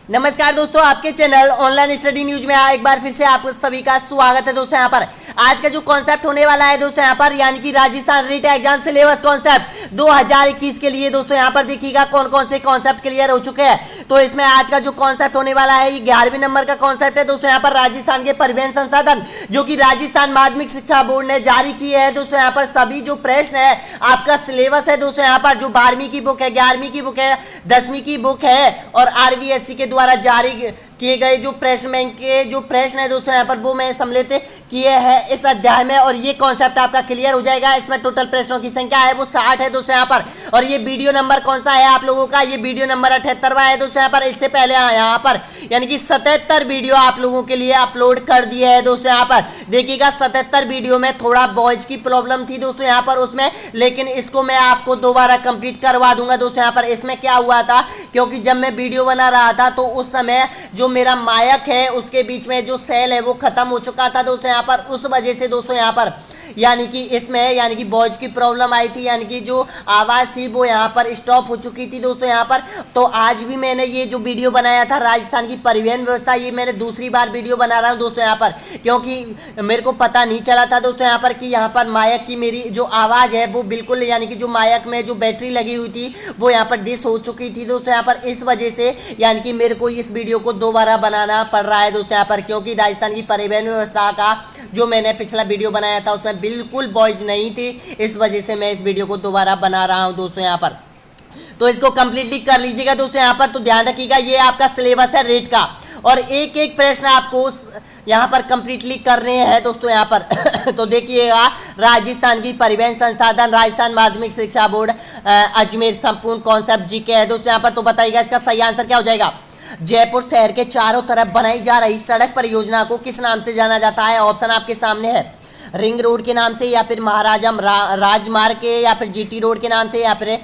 नमस्कार दोस्तों, आपके चैनल ऑनलाइन स्टडी न्यूज में एक बार फिर से आप सभी का स्वागत है। दोस्तों यहाँ पर आज का जो कॉन्सेप्ट होने वाला है दोस्तों यहाँ पर यानी कि Rajasthan REET exam syllabus concept 2021 के लिए दोस्तों यहाँ पर देखिएगा कौन कौन से कॉन्सेप्ट क्लियर हो चुके हैं। तो इसमें आज का जो कॉन्सेप्ट होने वाला है ये 11वीं नंबर का कॉन्सेप्ट है दोस्तों यहाँ पर राजस्थान के परिवहन संसाधन जो कि राजस्थान माध्यमिक शिक्षा बोर्ड ने जारी किए हैं। दोस्तों यहाँ पर सभी जो प्रश्न है आपका सिलेबस है दोस्तों यहाँ पर जो 12वीं की बुक है, 11वीं की बुक है, 10वीं की बुक है और RVSC के द्वारा जारी किए गए जो प्रश्न बैंक के जो प्रश्न है दोस्तों यहाँ पर वो मैं सम्मिलित किए हैं इस अध्याय में और ये कॉन्सेप्ट आपका क्लियर हो जाएगा। इसमें टोटल प्रश्नों की संख्या है वो 60 है दोस्तों यहाँ पर। और ये वीडियो नंबर कौन सा है आप लोगों का, ये वीडियो नंबर 78वां है दोस्तों यहाँ पर। इससे पहले यहाँ पर यानी कि 77 वीडियो आप लोगों के लिए अपलोड कर दिए है दोस्तों यहाँ पर। देखिएगा 77 वीडियो में थोड़ा वॉइस की प्रॉब्लम थी दोस्तों यहाँ पर उसमें, लेकिन इसको मैं आपको दोबारा कंप्लीट करवा दूंगा दोस्तों यहाँ पर। इसमें क्या हुआ था क्योंकि जब मैं वीडियो बना रहा था तो उस समय जो मेरा माइक है उसके बीच में जो सेल है वो खत्म हो चुका था दोस्तों यहाँ पर। उस वजह से दोस्तों यहाँ पर यानी कि इसमें यानी कि वॉइस की प्रॉब्लम आई थी, यानी कि जो आवाज़ थी वो यहाँ पर स्टॉप हो चुकी थी दोस्तों यहाँ पर। तो आज भी मैंने ये जो वीडियो बनाया था राजस्थान की परिवहन व्यवस्था, ये मैंने दूसरी बार वीडियो बना रहा हूँ दोस्तों यहाँ पर, क्योंकि मेरे को पता नहीं चला था दोस्तों यहाँ पर कि यहाँ पर माइक की मेरी जो आवाज़ है वो बिल्कुल यानी कि जो माइक में जो बैटरी लगी हुई थी वो यहाँ पर डिस हो चुकी थी दोस्तों यहाँ पर। इस वजह से यानी कि मेरे को इस वीडियो को दोबारा बनाना पड़ रहा है दोस्तों यहाँ पर, क्योंकि राजस्थान की परिवहन व्यवस्था का जो मैंने पिछला वीडियो बनाया था उसमें बिल्कुल वॉइस नहीं थी। इस वजह से मैं इस वीडियो को दोबारा बना रहा हूं दोस्तों यहाँ पर। तो इसको कंप्लीटली कर लीजिएगा दोस्तों यहाँ पर। तो ध्यान रखिएगा ये आपका सिलेबस है रेट का और एक एक प्रश्न आपको यहाँ पर कंप्लीटली करने हैं दोस्तों यहाँ पर। तो देखिएगा राजस्थान की परिवहन संसाधन राजस्थान माध्यमिक शिक्षा बोर्ड अजमेर संपूर्ण कॉन्सेप्ट जीके है दोस्तों यहाँ पर। तो बताइएगा इसका सही आंसर क्या हो जाएगा। जयपुर शहर के चारों तरफ बनाई जा रही सड़क परियोजना को किस नाम से जाना जाता है। ऑप्शन आपके सामने है, रिंग रोड के नाम से या फिर महाराजम राजमार्ग के या फिर GT रोड के नाम से या फिर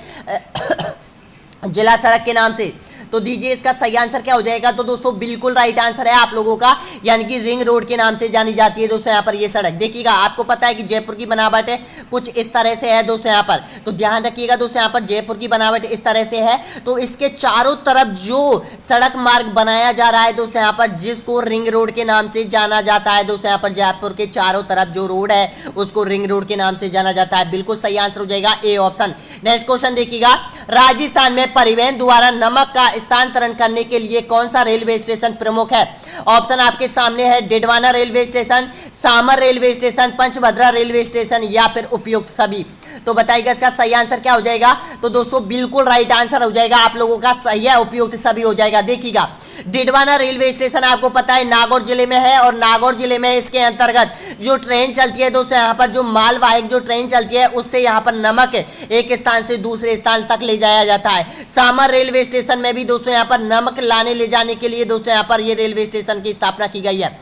जिला सड़क के नाम से। तो दीजिए इसका सही आंसर क्या हो जाएगा। तो दोस्तों बिल्कुल राइट आंसर है आप लोगों का, यानी कि रिंग रोड के नाम से जानी जाती है दोस्तों यहाँ पर ये सड़क। देखिएगा आपको पता है कि जयपुर की बनावट है कुछ इस तरह से है दोस्तों यहाँ पर। तो ध्यान रखिएगा दोस्तों यहाँ पर जयपुर की बनावट इस तरह से है। तो इसके चारों तरफ जो सड़क मार्ग बनाया जा रहा है दोस्तों यहाँ पर जिसको रिंग रोड के नाम से जाना जाता है दोस्तों यहाँ पर। जयपुर के चारों तरफ जो रोड है उसको रिंग रोड के नाम से जाना जाता है। बिल्कुल सही आंसर हो जाएगा ए ऑप्शन। नेक्स्ट क्वेश्चन देखिएगा, राजस्थान में परिवहन द्वारा नमक का स्थानांतरण करने के लिए कौन सा रेलवे स्टेशन प्रमुख है। ऑप्शन आपके सामने है, Didwana railway station, Samar railway station, Panchbhadra railway station या फिर उपयुक्त सभी। तो बताइएगा इसका सही आंसर क्या हो जाएगा। तो दोस्तों बिल्कुल राइट आंसर हो जाएगा आप लोगों का, सही है, उपयुक्त सभी हो जाएगा। देखिएगा डिडवाना रेलवे स्टेशन आपको पता है नागौर जिले में है और नागौर जिले में इसके अंतर्गत जो ट्रेन चलती है दोस्तों यहाँ पर जो मालवाहक जो ट्रेन चलती है उससे यहाँ पर नमक एक स्थान से दूसरे स्थान तक ले जाया जाता है। सामर रेलवे स्टेशन में भी दोस्तों यहाँ पर नमक लाने ले जाने के लिए दोस्तों यहाँ पर ये रेलवे स्टेशन की स्थापना की गई है।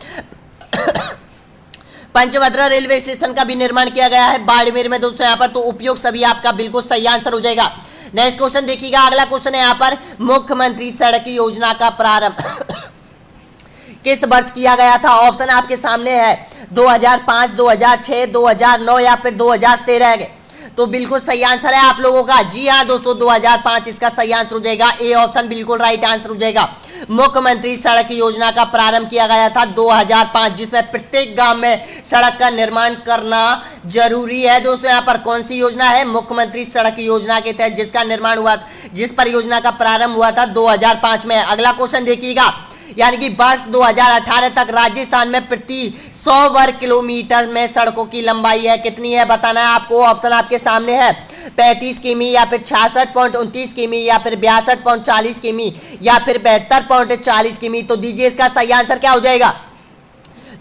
पंचभद्रा रेलवे स्टेशन का भी निर्माण किया गया है बाड़मेर में दोस्तों यहाँ पर। तो उपयोग सभी आपका बिल्कुल सही आंसर हो जाएगा। नेक्स्ट क्वेश्चन देखिएगा, अगला क्वेश्चन है यहाँ पर, मुख्यमंत्री सड़क योजना का प्रारंभ किस वर्ष किया गया था। ऑप्शन आपके सामने है 2005, 2006, 2009 या फिर 2013। तो बिल्कुल सही आंसर है आप लोगों का। जी हाँ दोस्तों 2005 इसका सही आंसर हो जाएगा। ए ऑप्शन बिल्कुल राइट आंसर हो जाएगा। मुख्यमंत्री सड़क योजना का प्रारंभ किया गया था 2005, जिसमें प्रत्येक गांव में सड़क का निर्माण करना जरूरी है दोस्तों यहाँ पर। कौन सी योजना है, मुख्यमंत्री सड़क योजना के तहत जिसका निर्माण हुआ, जिस परियोजना का प्रारंभ हुआ था 2005 में। अगला क्वेश्चन देखिएगा, यानी कि वर्ष 2018 तक राजस्थान में प्रति 100 वर्ग किलोमीटर में सड़कों की लंबाई है कितनी है बताना है आपको। ऑप्शन आपके सामने है, 35 किमी या फिर 66.29 किमी या फिर 62.40 किमी या फिर 72.40 किमी। तो दीजिए इसका सही आंसर क्या हो जाएगा।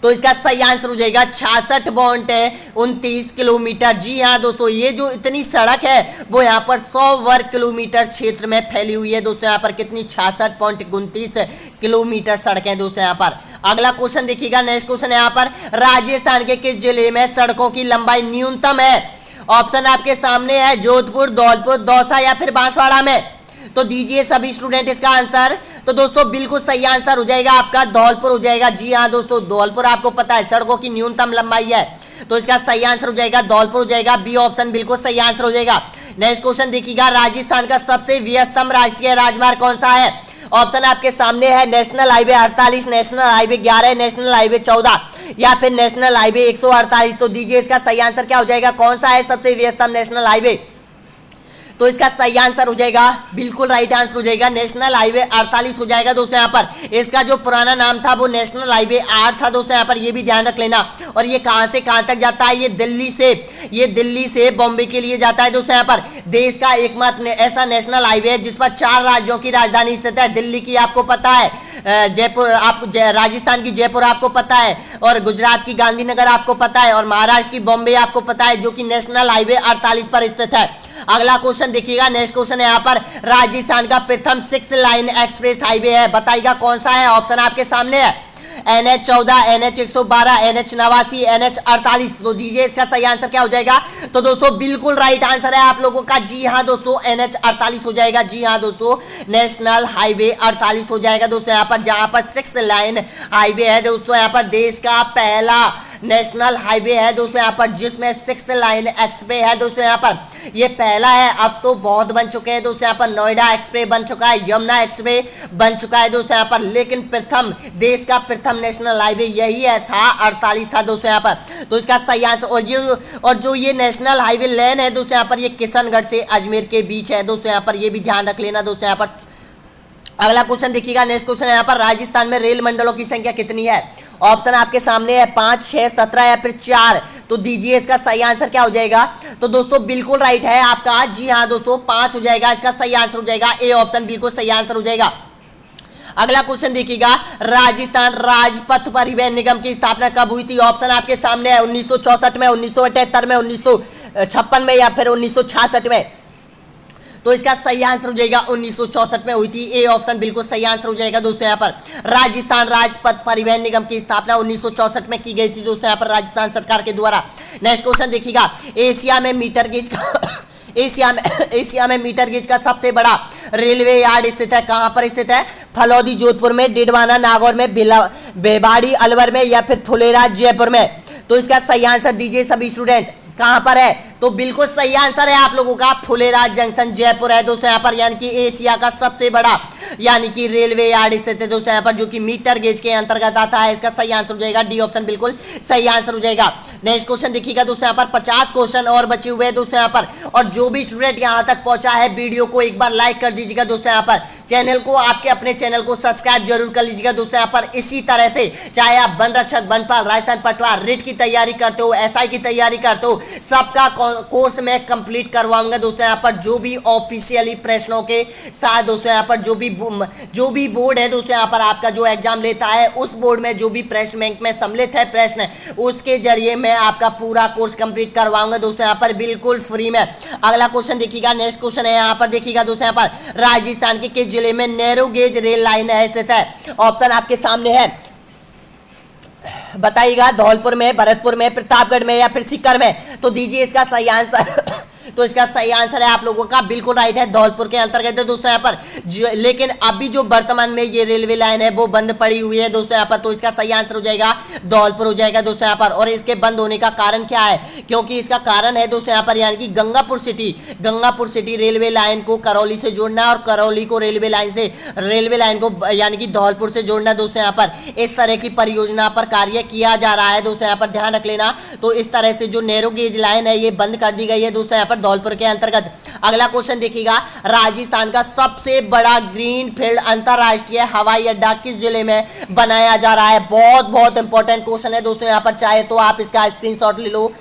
तो इसका सही आंसर हो जाएगा 66.29 किलोमीटर। जी हाँ दोस्तों, ये जो इतनी सड़क है वो यहाँ पर 100 वर्ग किलोमीटर क्षेत्र में फैली हुई है दोस्तों यहाँ पर। कितनी 66.29 किलोमीटर सड़कें दोस्तों यहाँ पर। अगला क्वेश्चन देखिएगा, नेक्स्ट क्वेश्चन यहाँ पर, राजस्थान के किस जिले में सड़कों की लंबाई न्यूनतम है। ऑप्शन आपके सामने है, जोधपुर, धौलपुर, दौसा या फिर बांसवाड़ा में। तो दीजिए सभी स्टूडेंट इसका आंसर। तो दोस्तों बिल्कुल सही आंसर हो जाएगा आपका, धौलपुर हो जाएगा। जी हाँ दोस्तों, धौलपुर आपको पता है सड़कों की न्यूनतम लंबाई है, तो इसका सही आंसर हो जाएगा धौलपुर हो जाएगा। बी ऑप्शन बिल्कुल सही आंसर हो जाएगा। नेक्स्ट क्वेश्चन देखिएगा, राजस्थान का सबसे व्यस्तम राष्ट्रीय राजमार्ग कौन सा है। ऑप्शन आपके सामने है national highway 48, national highway 11, national highway 14 या फिर नेशनल हाईवे 148। तो दीजिए इसका सही आंसर क्या हो जाएगा, कौन सा है सबसे व्यस्तम नेशनल हाईवे। तो इसका सही आंसर हो जाएगा, बिल्कुल राइट आंसर हो जाएगा, नेशनल हाईवे 48 हो जाएगा दोस्तों। यहाँ पर इसका जो पुराना नाम था वो नेशनल हाईवे 8 था दोस्तों, यहाँ पर ये भी ध्यान रख लेना। और ये कहां से कहां तक जाता है, ये दिल्ली से बॉम्बे के लिए जाता है दोस्तों। यहाँ पर देश का एकमात्र ऐसा नेशनल हाईवे है जिस पर 4 राज्यों की राजधानी स्थित है। दिल्ली की आपको पता है, जयपुर आपको, राजस्थान की जयपुर आपको पता है, और गुजरात की गांधीनगर आपको पता है, और महाराष्ट्र की बॉम्बे आपको पता है, जो कि नेशनल हाईवे 48 पर स्थित है। अगला क्वेश्चन देखिएगा, नेक्स्ट क्वेश्चन है यहाँ पर, राजस्थान का प्रथम 6 लाइन एक्सप्रेस हाईवे है, बताइएगा कौन सा है। ऑप्शन आपके सामने है NH 14, NH 112, NH 89, NH 48। तो दीजिए इसका सही आंसर क्या हो जाएगा। तो दोस्तों बिल्कुल राइट आंसर है आप लोगों का, जी हाँ दोस्तों, NH 48 हो जाएगा। जी हाँ दोस्तों, नेशनल हाईवे 48 हो जाएगा दोस्तों। यहाँ पर जहाँ पर 6 लाइन हाईवे है दोस्तों, यहाँ पर देश का पहला नेशनल हाईवे है दोस्तों, यहाँ पर जिसमें 6 लाइन एक्सप्रेस है दोस्तों। यहाँ पर ये पहला है, अब तो बहुत बन चुके हैं दोस्तों। यहाँ पर नोएडा एक्सप्रेस बन चुका है, यमुना एक्सप्रेस बन चुका है दोस्तों यहाँ पर, लेकिन प्रथम, देश का प्रथम नेशनल हाईवे यही है, था 48 था दोस्तों यहाँ पर। तो इसका सही आंसर, और जो ये नेशनल हाईवे लेन है दोस्तों यहाँ पर, ये किशनगढ़ से अजमेर के बीच है दोस्तों यहाँ पर, ये भी ध्यान रख लेना दोस्तों यहाँ पर। अगला क्वेश्चन देखिएगा, नेक्स्ट क्वेश्चन यहाँ पर, राजस्थान में रेल मंडलों की संख्या कितनी है। ऑप्शन आपके सामने है 5, 6, 17 या फिर 4। तो दीजिए इसका सही आंसर क्या हो जाएगा। तो दोस्तों बिल्कुल राइट है आपका, जी हाँ दोस्तों 5 हो जाएगा, इसका सही आंसर हो जाएगा ए ऑप्शन, बिल्कुल सही आंसर हो जाएगा। अगला क्वेश्चन देखिएगा, राजस्थान राजपथ परिवहन निगम की स्थापना कब हुई थी। ऑप्शन आपके सामने है 1964 में, 1978 में, 1956 में या फिर 1966 में। तो इसका सही आंसर हो जाएगा 1964 में हुई थी, ए ऑप्शन बिल्कुल सही आंसर हो जाएगा दोस्तों। यहाँ पर राजस्थान राजपथ परिवहन निगम की स्थापना 1964 में की गई थी दोस्तों, यहाँ पर राजस्थान सरकार के द्वारा। नेक्स्ट क्वेश्चन देखिएगा, एशिया में मीटर गेज का एशिया में मीटर गेज का सबसे बड़ा रेलवे यार्ड स्थित है, कहां पर स्थित है। फलौदी जोधपुर में, डिडवाना नागौर में, बेबाड़ी अलवर में या फिर फुलेरा जयपुर में। तो इसका सही आंसर दीजिए सभी स्टूडेंट, कहां पर है। तो बिल्कुल सही आंसर है आप लोगों का, फुलेरा जंक्शन जयपुर है दोस्तों यहाँ पर, यानी कि एशिया का सबसे बड़ा यानी कि रेलवे यार्ड स्थित है दोस्तों यहाँ पर, जो कि मीटर गेज के अंतर्गत आता है। इसका सही आंसर हो जाएगा डी ऑप्शन, बिल्कुल सही आंसर हो जाएगा। नेक्स्ट क्वेश्चन देखिएगा दोस्तों, यहाँ पर 50 क्वेश्चन और बचे हुए हैं दोस्तों यहाँ पर, और जो भी स्टूडेंट यहाँ तक पहुंचा है वीडियो को एक बार लाइक कर दीजिएगा दोस्तों यहाँ पर, चैनल को, आपके अपने चैनल को सब्सक्राइब जरूर कर लीजिएगा दोस्तों यहाँ पर। इसी तरह से चाहे आप वन रक्षक, वनपाल, राजस्थान पटवार, रिट की तैयारी करते हो, SI की तैयारी करते हो, सबका कोर्स में कंप्लीट करवाऊंगा दोस्तों यहाँ पर, जो भी ऑफिशियली प्रश्नों के साथ दोस्तों यहाँ पर, जो भी बोर्ड है दोस्तों यहाँ पर आपका जो एग्जाम लेता है, उस बोर्ड में जो भी प्रश्न बैंक में सम्मिलित है प्रश्न, उसके जरिए मैं आपका पूरा कोर्स कंप्लीट करवाऊंगा दोस्तों यहाँ पर, बिल्कुल फ्री में। अगला क्वेश्चन देखिएगा, नेक्स्ट क्वेश्चन है यहाँ पर देखिएगा दोस्तों यहाँ पर, राजस्थान के किस जिले में नैरो गेज रेल लाइन स्थित है। ऑप्शन आपके सामने है, बताइएगा धौलपुर में, भरतपुर में, प्रतापगढ़ में या फिर सीकर में। तो दीजिए इसका सही आंसर तो इसका सही आंसर है आप लोगों का, बिल्कुल राइट है, धौलपुर के अंतर्गत है दोस्तों यहाँ पर। लेकिन अभी जो वर्तमान में ये रेलवे लाइन है वो बंद पड़ी हुई है दोस्तों यहाँ पर, तो इसका सही आंसर हो जाएगा धौलपुर हो जाएगा दोस्तों यहाँ पर। और इसके बंद होने का कारण क्या है, क्योंकि इसका कारण है दोस्तों यहाँ पर, यानी कि गंगापुर सिटी रेलवे लाइन को करौली से जोड़ना और करौली को रेलवे लाइन को यानी कि धौलपुर से जोड़ना दोस्तों यहाँ पर। इस तरह की परियोजना पर कार्य किया जा रहा है दोस्तों यहाँ पर, ध्यान रख लेना। तो इस तरह से जो नैरो गेज लाइन है ये बंद कर दी गई है दोस्तों यहाँ पर धौलपुर के अंतर्गत। अगला क्वेश्चन देखिएगा, राजस्थान का सबसे बड़ा ग्रीन फील्ड अंतरराष्ट्रीय हवाई अड्डा किस जिले में बनाया जा रहा है। बहुत इंपॉर्टेंट क्वेश्चन है दोस्तों यहाँ पर, चाहे तो आप इसका स्क्रीनशॉट ले लो।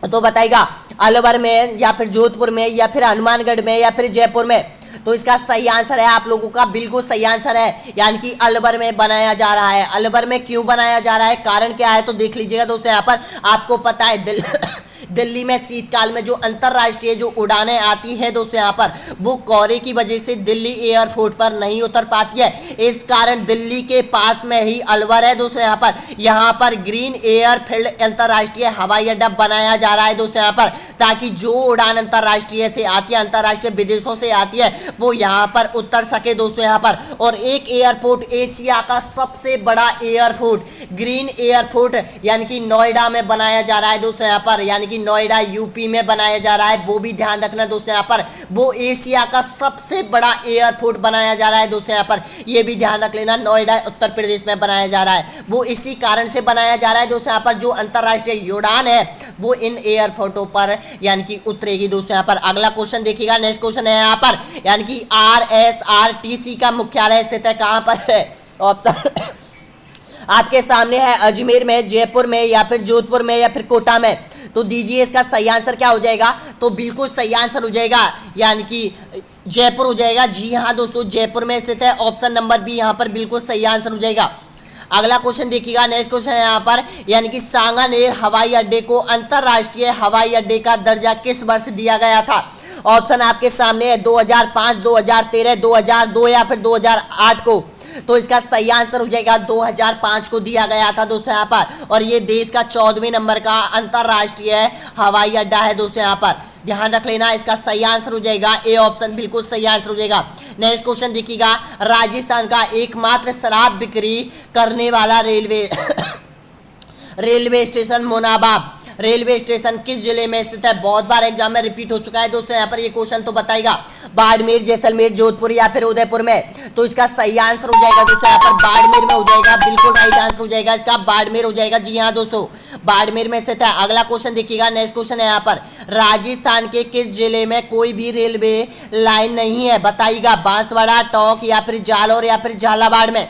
तो बताइएगा अलवर में या फिर जोधपुर में या फिर हनुमानगढ़ में या फिर जयपुर में। तो इसका सही आंसर है आप लोगों का, बिल्कुल सही आंसर है, यानी कि अलवर में बनाया जा रहा है। अलवर में क्यों बनाया जा रहा है, कारण क्या है, तो देख लीजिएगा दोस्तों यहाँ पर। आपको पता है दिल्ली में शीतकाल में जो अंतरराष्ट्रीय जो उड़ानें आती है दोस्तों यहाँ पर, वो कोहरे की वजह से दिल्ली एयरपोर्ट पर नहीं उतर पाती है। इस कारण दिल्ली के पास में ही अलवर है दोस्तों यहाँ पर ग्रीन एयरफील्ड अंतरराष्ट्रीय हवाई अड्डा बनाया जा रहा है दोस्तों यहाँ पर, ताकि जो उड़ान अंतरराष्ट्रीय से आती है, अंतरराष्ट्रीय विदेशों से आती है, वो यहाँ पर उतर सके दोस्तों यहाँ पर। और एक एयरपोर्ट, एशिया का सबसे बड़ा एयरपोर्ट, ग्रीन एयरपोर्ट यानी कि नोएडा में बनाया जा रहा है दोस्तों यहाँ पर, यानी यानी कि नोएडा यूपी में बनाया जा रहा है, वो भी ध्यान रखना दोस्तों यहाँ पर। वो एशिया का सबसे बड़ा एयरपोर्ट बनाया जा रहा है दोस्तों यहाँ पर, ये भी ध्यान रख लेना। नोएडा उत्तर प्रदेश में बनाया जा रहा है, वो इसी कारण से बनाया जा रहा है दोस्तों यहाँ पर। जो अंतरराष्ट्रीय उड़ान है वो इन एयरपोर्टों पर यानी कि उतरेगी दोस्तों यहाँ पर। अगला क्वेश्चन देखिएगा, नेक्स्ट क्वेश्चन है यहाँ पर, यानी कि RSRTC का मुख्यालय स्थित है कहाँ पर है? ऑप्शन आपके सामने है, अजमेर में, जयपुर में, या फिर जोधपुर में, या फिर कोटा में। तो दीजिए इसका सही आंसर क्या हो जाएगा? तो बिल्कुल सही आंसर हो जाएगा यानी कि जयपुर हो जाएगा। जी हाँ दोस्तों, जयपुर में स्थित है। ऑप्शन नंबर बी यहाँ पर बिल्कुल सही आंसर हो जाएगा। अगला क्वेश्चन देखिएगा, नेक्स्ट क्वेश्चन है यहाँ पर, यानी कि सांगानेर हवाई अड्डे को अंतरराष्ट्रीय हवाई अड्डे का दर्जा किस वर्ष दिया गया था? ऑप्शन आपके सामने है, 2005, 2013, 2002 या फिर 2008 को। तो इसका सही आंसर हो जाएगा 2005 को दिया गया था दोस्तों यहाँ पर। और ये देश का 14वें नंबर का अंतरराष्ट्रीय हवाई अड्डा है दोस्तों यहाँ पर, ध्यान रख लेना। इसका सही आंसर हो जाएगा ए ऑप्शन, बिल्कुल सही आंसर हो जाएगा। नेक्स्ट क्वेश्चन देखिएगा, राजस्थान का एकमात्र शराब बिक्री करने वाला railway station Munabao railway station किस जिले में स्थित है? बहुत बार एग्जाम में रिपीट हो चुका है दोस्तों यहाँ पर ये क्वेश्चन, तो बताएगा बाड़मेर, जैसलमेर, जोधपुर या फिर उदयपुर में। तो इसका सही आंसर हो जाएगा दोस्तों यहाँ पर बाड़मेर में हो जाएगा, बिल्कुल राइट आंसर हो जाएगा इसका, बाड़मेर हो जाएगा। जी हाँ दोस्तों, बाड़मेर में स्थित है। अगला क्वेश्चन देखिएगा, नेक्स्ट क्वेश्चन है यहाँ पर, राजस्थान के किस जिले में कोई भी रेलवे लाइन नहीं है? बताइएगा, बांसवाड़ा, टोंक या फिर जालौर या फिर झालावाड़ में।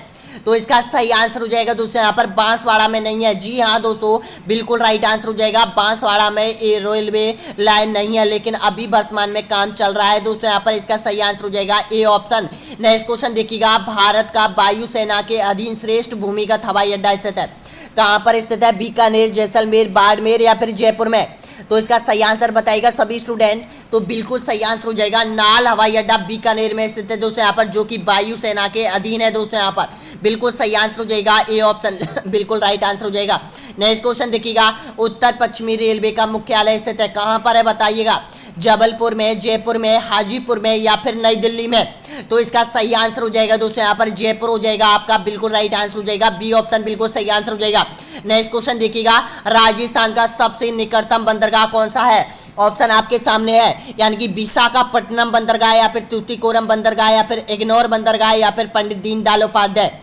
तो इसका सही आंसर हो जाएगा दोस्तों यहाँ पर बांसवाड़ा में नहीं है। जी हाँ दोस्तों, बिल्कुल राइट आंसर हो जाएगा, बांसवाड़ा में ये रेलवे लाइन नहीं है, लेकिन अभी वर्तमान में काम चल रहा है दोस्तों यहाँ पर। इसका सही आंसर हो जाएगा ए ऑप्शन। नेक्स्ट क्वेश्चन देखिएगा, भारत का वायुसेना के अधीन श्रेष्ठ भूमिगत हवाई अड्डा स्थित है कहाँ पर स्थित है? बीकानेर, जैसलमेर, बाड़मेर या फिर जयपुर में। तो इसका सही आंसर बताएगा सभी स्टूडेंट। तो बिल्कुल सही आंसर हो जाएगा नाल हवाई अड्डा बीकानेर में स्थित है दोस्तों यहाँ पर, जो कि वायुसेना के अधीन है दोस्तों यहाँ पर। बिल्कुल सही आंसर हो जाएगा ए ऑप्शन, बिल्कुल राइट आंसर हो जाएगा। नेक्स्ट क्वेश्चन देखिएगा, उत्तर पश्चिमी रेलवे का मुख्यालय स्थित है कहाँ पर है? बताइएगा, जबलपुर में, जयपुर में, हाजीपुर में या फिर नई दिल्ली में। तो इसका सही आंसर हो जाएगा दोस्तों यहाँ पर जयपुर हो जाएगा आपका, बिल्कुल राइट आंसर हो जाएगा, बी ऑप्शन बिल्कुल सही आंसर हो जाएगा। नेक्स्ट क्वेश्चन देखिएगा, राजस्थान का सबसे निकटतम बंदरगाह कौन सा है? ऑप्शन आपके सामने है, यानी कि विशाखापट्टनम बंदरगाह या फिर तूतीकोरम बंदरगाह या फिर एग्नोर बंदरगाह या फिर पंडित दीनदयाल उपाध्याय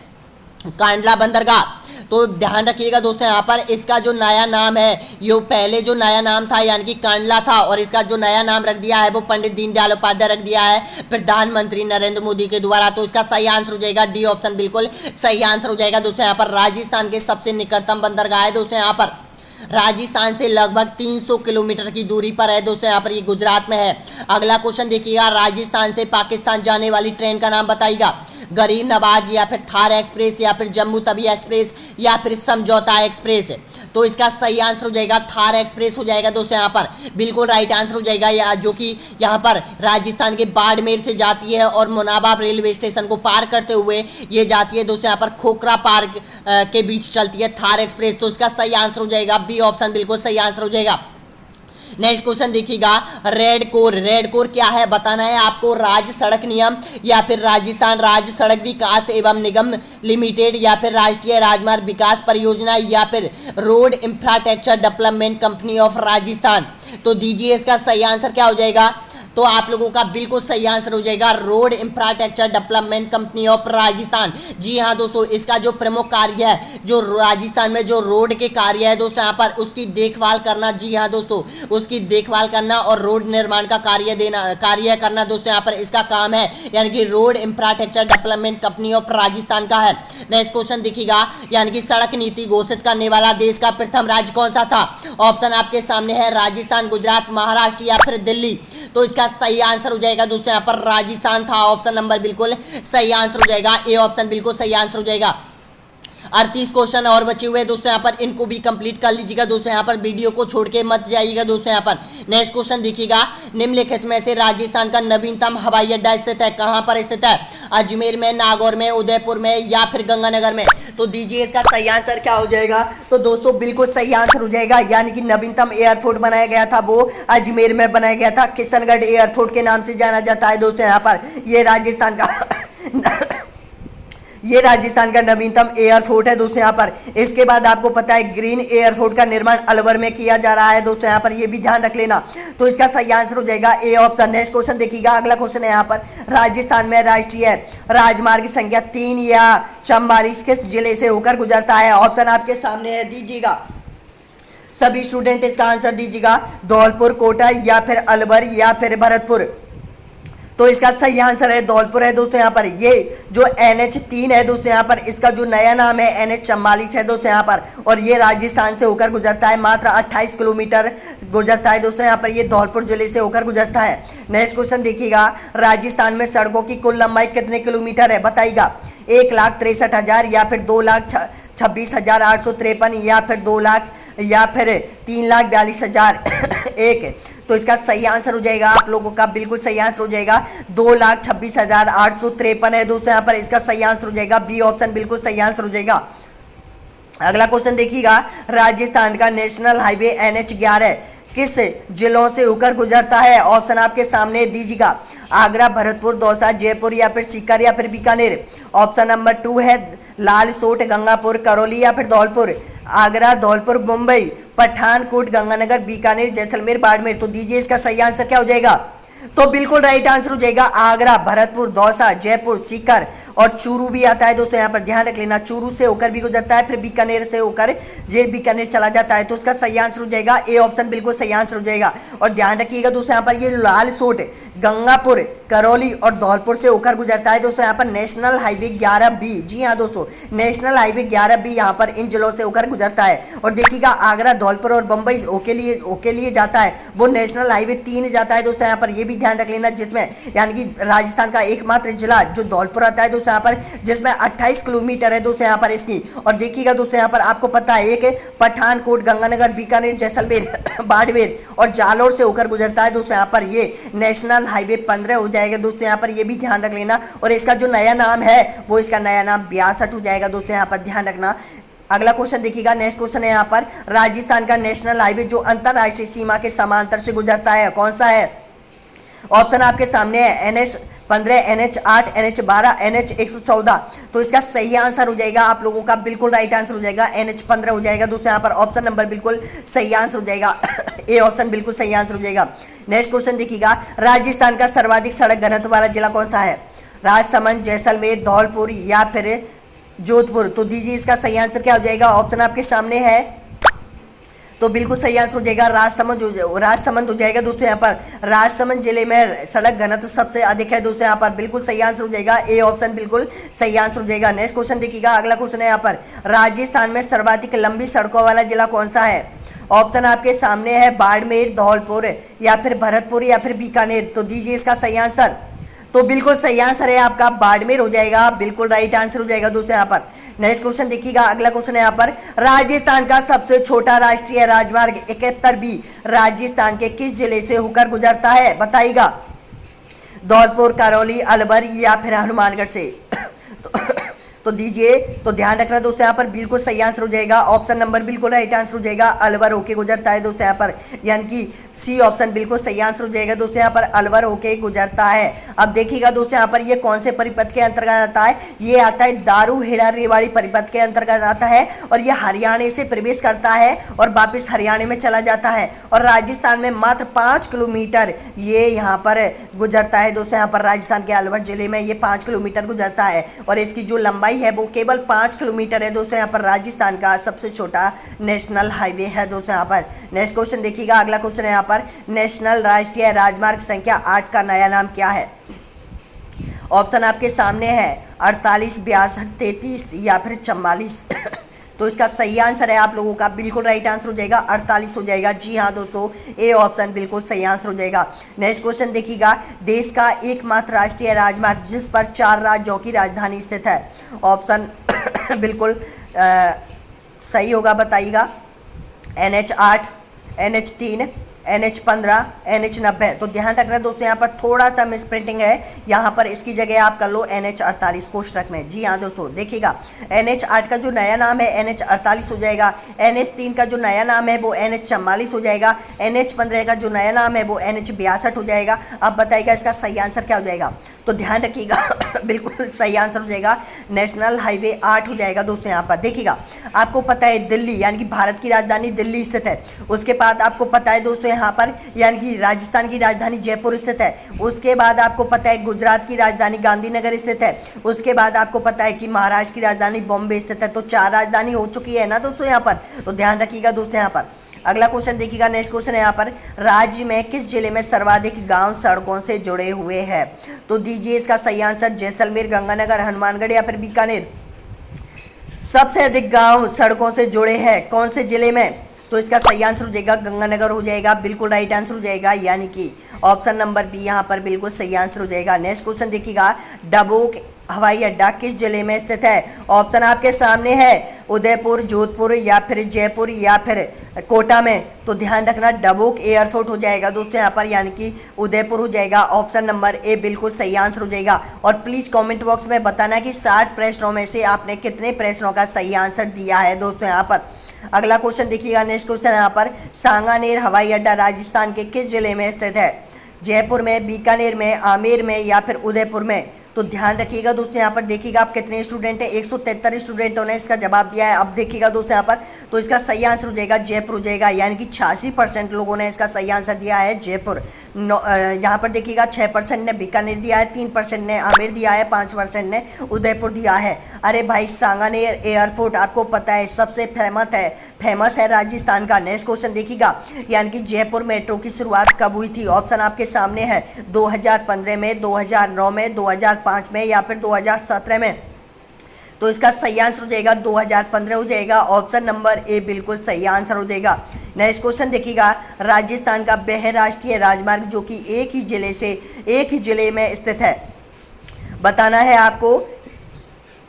कांडला बंदरगाह। तो ध्यान रखिएगा दोस्तों यहाँ पर, इसका जो नया नाम है, ये पहले जो नया नाम था यानी कि कांडला था, और इसका जो नया नाम रख दिया है वो पंडित दीनदयाल उपाध्याय रख दिया है प्रधानमंत्री नरेंद्र मोदी के द्वारा। तो इसका सही आंसर हो जाएगा डी ऑप्शन, बिल्कुल सही आंसर हो जाएगा दोस्तों यहाँ पर। राजस्थान के सबसे निकटतम बंदरगाह है दोस्तों यहाँ पर, राजस्थान से लगभग 300 किलोमीटर की दूरी पर है दोस्तों यहाँ पर, ये गुजरात में है। अगला क्वेश्चन देखिएगा, राजस्थान से पाकिस्तान जाने वाली ट्रेन का नाम बताइएगा, गरीब नवाज या फिर थार एक्सप्रेस या फिर जम्मू तवी एक्सप्रेस या फिर समझौता एक्सप्रेस। तो इसका सही आंसर हो जाएगा थार एक्सप्रेस हो जाएगा दोस्तों यहाँ पर, बिल्कुल राइट आंसर हो जाएगा, या जो कि यहाँ पर राजस्थान के बाड़मेर से जाती है और मुनाबाव रेलवे स्टेशन को पार करते हुए ये जाती है दोस्तों यहाँ पर खोखरा पार्क के बीच चलती है थार एक्सप्रेस। तो इसका सही आंसर हो जाएगा बी ऑप्शन, बिल्कुल सही आंसर हो जाएगा। नेक्स्ट क्वेश्चन देखिएगा, रेड कोर क्या है बताना है आपको, राज्य सड़क नियम या फिर राजस्थान राज्य सड़क विकास एवं निगम लिमिटेड या फिर राष्ट्रीय राजमार्ग विकास परियोजना या फिर road infrastructure development company of Rajasthan. तो दीजिए इसका सही आंसर क्या हो जाएगा? तो आप लोगों का बिल्कुल सही आंसर हो जाएगा road infrastructure development company of Rajasthan. जी हाँ दोस्तों, इसका जो प्रमुख कार्य है, जो राजस्थान में जो रोड के कार्य है दोस्तों यहाँ पर, उसकी देखभाल करना। जी हाँ दोस्तों, उसकी देखभाल करना और रोड निर्माण का कार्य करना दोस्तों यहाँ पर इसका काम है, यानी कि road infrastructure development company of Rajasthan का है। नेक्स्ट क्वेश्चन देखिएगा, यानी कि सड़क नीति घोषित करने वाला देश का प्रथम राज्य कौन सा था? ऑप्शन आपके सामने है, राजस्थान, गुजरात, महाराष्ट्र या फिर दिल्ली। तो इसका सही आंसर हो जाएगा दोस्तों यहाँ पर राजस्थान था, ऑप्शन नंबर बिल्कुल सही आंसर हो जाएगा ए ऑप्शन, बिल्कुल सही आंसर हो जाएगा। 38 क्वेश्चन और बचे हुए दोस्तों यहाँ पर, इनको भी कंप्लीट कर लीजिएगा दोस्तों यहाँ पर, वीडियो को छोड़ के मत जाइएगा दोस्तों यहाँ पर। नेक्स्ट क्वेश्चन देखिएगा, निम्नलिखित में से राजस्थान का नवीनतम हवाई अड्डा स्थित है कहाँ पर स्थित है? अजमेर में, नागौर में, उदयपुर में या फिर गंगानगर में। तो दीजिए इसका सही आंसर क्या हो जाएगा? तो दोस्तों बिल्कुल सही आंसर हो जाएगा, यानी कि नवीनतम एयरपोर्ट बनाया गया था वो अजमेर में बनाया गया था, किशनगढ़ एयरपोर्ट के नाम से जाना जाता है दोस्तों यहाँ पर। ये राजस्थान का ये राजस्थान का नवीनतम एयरपोर्ट है दोस्तों यहाँ पर। इसके बाद आपको पता है ग्रीन एयरपोर्ट का निर्माण अलवर में किया जा रहा है दोस्तों यहाँ पर, ये भी ध्यान रख लेना। तो इसका सही आंसर हो जाएगा ए ऑप्शन। नेक्स्ट क्वेश्चन देखिएगा, अगला क्वेश्चन है यहाँ पर, राजस्थान में राष्ट्रीय राजमार्ग संख्या 3 या 44 किस जिले से होकर गुजरता है? ऑप्शन आपके सामने है, दीजिएगा सभी स्टूडेंट इसका आंसर दीजिएगा। धौलपुर, कोटा या फिर अलवर या फिर भरतपुर। तो इसका सही आंसर है धौलपुर है दोस्तों यहाँ पर। ये जो NH3 है दोस्तों यहाँ पर, इसका जो नया नाम है NH44 है दोस्तों यहाँ पर, और ये राजस्थान से होकर गुजरता है। मात्र 28 किलोमीटर गुजरता है दोस्तों यहाँ पर, ये धौलपुर जिले से होकर गुजरता है। नेक्स्ट क्वेश्चन देखिएगा, राजस्थान में सड़कों की कुल लंबाई कितने किलोमीटर है? बताइएगा 1,63,000 या फिर 2,26,853 या फिर 2 लाख या फिर 3,42,001। तो इसका सही आंसर हो जाएगा आप लोगों का, बिल्कुल सही आंसर हो जाएगा 2,26,853 है दोस्तों यहाँ पर। इसका सही आंसर हो जाएगा बी ऑप्शन, बिल्कुल सही आंसर हो जाएगा। अगला क्वेश्चन देखिएगा, राजस्थान का नेशनल हाईवे NH11 किस जिलों से होकर गुजरता है? ऑप्शन आपके सामने दीजिएगा, आगरा, भरतपुर, दौसा, जयपुर या फिर सीकर या फिर बीकानेर। ऑप्शन नंबर 2 है लाल सोट, गंगापुर, करौली या फिर धौलपुर। आगरा, धौलपुर, मुंबई, पठानकोट, गंगानगर, बीकानेर, जैसलमेर, बाड़मेर। तो दीजिए इसका सही आंसर क्या हो जाएगा? तो बिल्कुल राइट आंसर हो जाएगा आगरा, भरतपुर, दौसा, जयपुर, सीकर और चूरू भी आता है दोस्तों यहाँ पर, ध्यान रख लेना। चूरू से होकर भी गुजरता है, फिर बीकानेर से होकर ये बीकानेर चला जाता है। तो उसका सही आंसर हो जाएगा ए ऑप्शन, बिल्कुल सही आंसर हो जाएगा। और ध्यान रखिएगा दोस्तों यहाँ पर, ये लाल सोट गंगापुर, करौली और धौलपुर से होकर गुजरता है दोस्तों यहाँ पर नेशनल हाईवे 11B। जी हाँ दोस्तों, नेशनल हाईवे 11B यहाँ पर इन जिलों से होकर गुजरता है। और देखिएगा आगरा, धौलपुर और बम्बई ओके लिए जाता है, वो नेशनल हाईवे 3 जाता है दोस्तों यहाँ पर, ये भी ध्यान रख लेना। जिसमें यानी कि राजस्थान का एकमात्र जिला जो धौलपुर आता है दोस्तों यहाँ पर, जिसमें 28 किलोमीटर है दोस्तों यहाँ पर इसकी। और देखिएगा दोस्तों यहाँ पर आपको पता है, एक पठानकोट, गंगानगर, बीकानेर, जैसलमेर, बाड़मेर और जालोर से होकर गुजरता है दोस्तों यहाँ पर, ये नेशनल हाईवे 15 हो जाएगा दोस्तों यहाँ पर, ये भी ध्यान रख लेना। और इसका जो नया नाम है वो इसका नया नाम 62 हो जाएगा दोस्तों यहाँ पर, ध्यान रखना। अगला क्वेश्चन देखिएगा, नेक्स्ट क्वेश्चन है यहाँ पर, राजस्थान का नेशनल हाईवे जो अंतरराष्ट्रीय सीमा के समांतर से गुजरता है कौन सा है? ऑप्शन आपके सामने है NH15, NH8, NH12, NH114। तो इसका सही आंसर हो जाएगा आप लोगों का, बिल्कुल राइट आंसर हो जाएगा NH15 हो जाएगा दोस्तों यहाँ पर। ऑप्शन नंबर बिल्कुल सही आंसर हो जाएगा ए ऑप्शन, बिल्कुल सही आंसर हो जाएगा। नेक्स्ट क्वेश्चन देखिएगा, राजस्थान का सर्वाधिक सड़क घनत्व वाला जिला कौन सा है? राजसमंद, जैसलमेर, धौलपुर या फिर जोधपुर। तो दीजिए इसका सही आंसर क्या हो जाएगा? ऑप्शन आपके सामने है, तो बिल्कुल सही आंसर हो जाएगा राजसमंद हो जाएगा दोस्तों यहाँ पर। राजसमंद जिले में सड़क घनत्व सबसे अधिक है दोस्तों यहाँ पर, बिल्कुल सही आंसर हो जाएगा ए ऑप्शन, बिल्कुल सही आंसर हो जाएगा। नेक्स्ट क्वेश्चन देखिएगा, अगला क्वेश्चन है यहाँ पर, राजस्थान में सर्वाधिक लंबी सड़कों वाला जिला कौन सा है? ऑप्शन आपके सामने है बाड़मेर, धौलपुर या फिर भरतपुर या फिर बीकानेर। तो दीजिए इसका सही आंसर। तो बिल्कुल सही आंसर है आपका बाड़मेर हो जाएगा, बिल्कुल राइट आंसर हो जाएगा दोस्तों यहाँ पर। नेक्स्ट क्वेश्चन देखिएगा, अगला क्वेश्चन है यहाँ पर, राजस्थान का सबसे छोटा राष्ट्रीय राजमार्ग 71B राजस्थान के किस जिले से होकर गुजरता है? बताइएगा, धौलपुर, करौली, अलवर या फिर हनुमानगढ़ से। तो दीजिए, तो ध्यान रखना दोस्तों यहाँ पर, बिल्कुल सही आंसर हो जाएगा ऑप्शन नंबर, बिल्कुल राइट आंसर हो जाएगा अलवर होके गुजरता है दोस्तों यहाँ पर, यानी कि सी ऑप्शन बिल्कुल सही आंसर हो जाएगा दोस्तों यहाँ पर, अलवर होके गुजरता है। अब देखिएगा दोस्तों यहाँ पर, ये कौन से परिपथ के अंतर्गत आता है? ये आता है दारूहेड़ा रेवाड़ी परिपथ के अंतर्गत आता है, और ये हरियाणा से प्रवेश करता है और वापस हरियाणा में चला जाता है। और राजस्थान में मात्र 5 किलोमीटर ये यहाँ पर गुजरता है दोस्तों यहाँ पर, राजस्थान के अलवर जिले में ये 5 किलोमीटर गुजरता है, और इसकी जो लंबाई है वो केवल 5 किलोमीटर है दोस्तों यहाँ पर। राजस्थान का सबसे छोटा नेशनल हाईवे है दोस्तों यहाँ पर। नेक्स्ट क्वेश्चन देखिएगा, अगला क्वेश्चन है यहाँ पर, नेशनल राष्ट्रीय राजमार्ग संख्या 8 का नया नाम क्या है? ऑप्शन आपके सामने है 48, 62, 33 या फिर 44। तो इसका सही आंसर है आप लोगों का, बिल्कुल राइट आंसर हो जाएगा 48 हो जाएगा। जी हाँ दोस्तों, ए ऑप्शन बिल्कुल सही आंसर हो जाएगा। नेक्स्ट क्वेश्चन देखिएगा, देश का एकमात्र राष्ट्रीय राजमार्ग जिस पर 4 राज्यों की राजधानी स्थित है। ऑप्शन बिल्कुल सही होगा, बताइएगा, NH8, NH3, NH15, NH90। तो ध्यान रखना दोस्तों, यहाँ पर थोड़ा सा मिस प्रिंटिंग है, यहाँ पर इसकी जगह आप कर लो NH48 कोष्टक में। जी हाँ दोस्तों, देखिएगा NH8 का जो नया नाम है NH48 हो जाएगा, NH3 का जो नया नाम है वो NH44 हो जाएगा, NH15 का जो नया नाम है वो NH62 हो जाएगा। अब बताइएगा इसका सही आंसर क्या हो जाएगा। तो ध्यान रखिएगा बिल्कुल सही आंसर हो जाएगा नेशनल हाईवे 8 हो जाएगा दोस्तों। यहाँ पर देखिएगा, आपको पता है दिल्ली यानी कि भारत की राजधानी दिल्ली स्थित है। उसके बाद आपको पता है दोस्तों यहाँ पर यानी कि राजस्थान की राजधानी जयपुर स्थित है। उसके बाद आपको पता है गुजरात की राजधानी गांधीनगर स्थित है। उसके बाद आपको पता है कि महाराष्ट्र की राजधानी बॉम्बे स्थित है। तो 4 राजधानी हो चुकी है ना दोस्तों यहाँ पर। तो ध्यान रखिएगा दोस्तों यहाँ पर। अगला क्वेश्चन देखिएगा, नेक्स्ट क्वेश्चन है यहाँ पर, राज्य में किस जिले में सर्वाधिक गांव सड़कों से जुड़े हुए हैं। तो दीजिए इसका सही आंसर, जैसलमेर, गंगानगर, हनुमानगढ़ या फिर बीकानेर। सबसे अधिक गांव सड़कों से जुड़े हैं कौन से जिले में। तो इसका सही आंसर हो जाएगा गंगानगर हो जाएगा, बिल्कुल राइट आंसर हो जाएगा, यानी कि ऑप्शन नंबर बी यहाँ पर बिल्कुल सही आंसर हो जाएगा। नेक्स्ट क्वेश्चन देखिएगा, डबोक हवाई अड्डा किस जिले में स्थित है। ऑप्शन आपके सामने है, उदयपुर, जोधपुर या फिर जयपुर या फिर कोटा में। तो ध्यान रखना डबोक एयरपोर्ट हो जाएगा दोस्तों यहाँ पर, यानी कि उदयपुर हो जाएगा। ऑप्शन नंबर ए बिल्कुल सही आंसर हो जाएगा। और प्लीज़ कमेंट बॉक्स में बताना कि 60 प्रश्नों में से आपने कितने प्रश्नों का सही आंसर दिया है दोस्तों यहाँ पर। अगला क्वेश्चन देखिएगा, नेक्स्ट क्वेश्चन यहाँ पर, सांगानेर हवाई अड्डा राजस्थान के किस जिले में स्थित है। जयपुर में, बीकानेर में, आमेर में या फिर उदयपुर में। तो ध्यान रखिएगा दोस्तों यहाँ पर। देखिएगा आप कितने स्टूडेंट हैं, 173 स्टूडेंटों ने इसका जवाब दिया है। अब देखिएगा दोस्तों यहाँ पर, तो इसका सही आंसर हो जाएगा जयपुर हो जाएगा, यानी कि 86% लोगों ने इसका सही आंसर दिया है जयपुर। यहाँ पर देखिएगा 6% ने बीकानेर दिया है, 3% ने आमेर दिया है, 5% ने उदयपुर दिया है। अरे भाई, सांगानेर एयरपोर्ट आपको पता है सबसे फेमस है राजस्थान का। नेक्स्ट क्वेश्चन देखिएगा, यानी कि जयपुर मेट्रो की शुरुआत कब हुई थी। ऑप्शन आपके सामने है, 2015 में, 2009 में, 2005 में या फिर 2017 में। तो इसका सही आंसर हो जाएगा 2015 हो जाएगा। ऑप्शन नंबर ए बिल्कुल सही आंसर हो जाएगा। नेक्स्ट क्वेश्चन देखिएगा, राजस्थान का बहुराष्ट्रीय राजमार्ग जो कि एक ही जिले में स्थित है, बताना है आपको।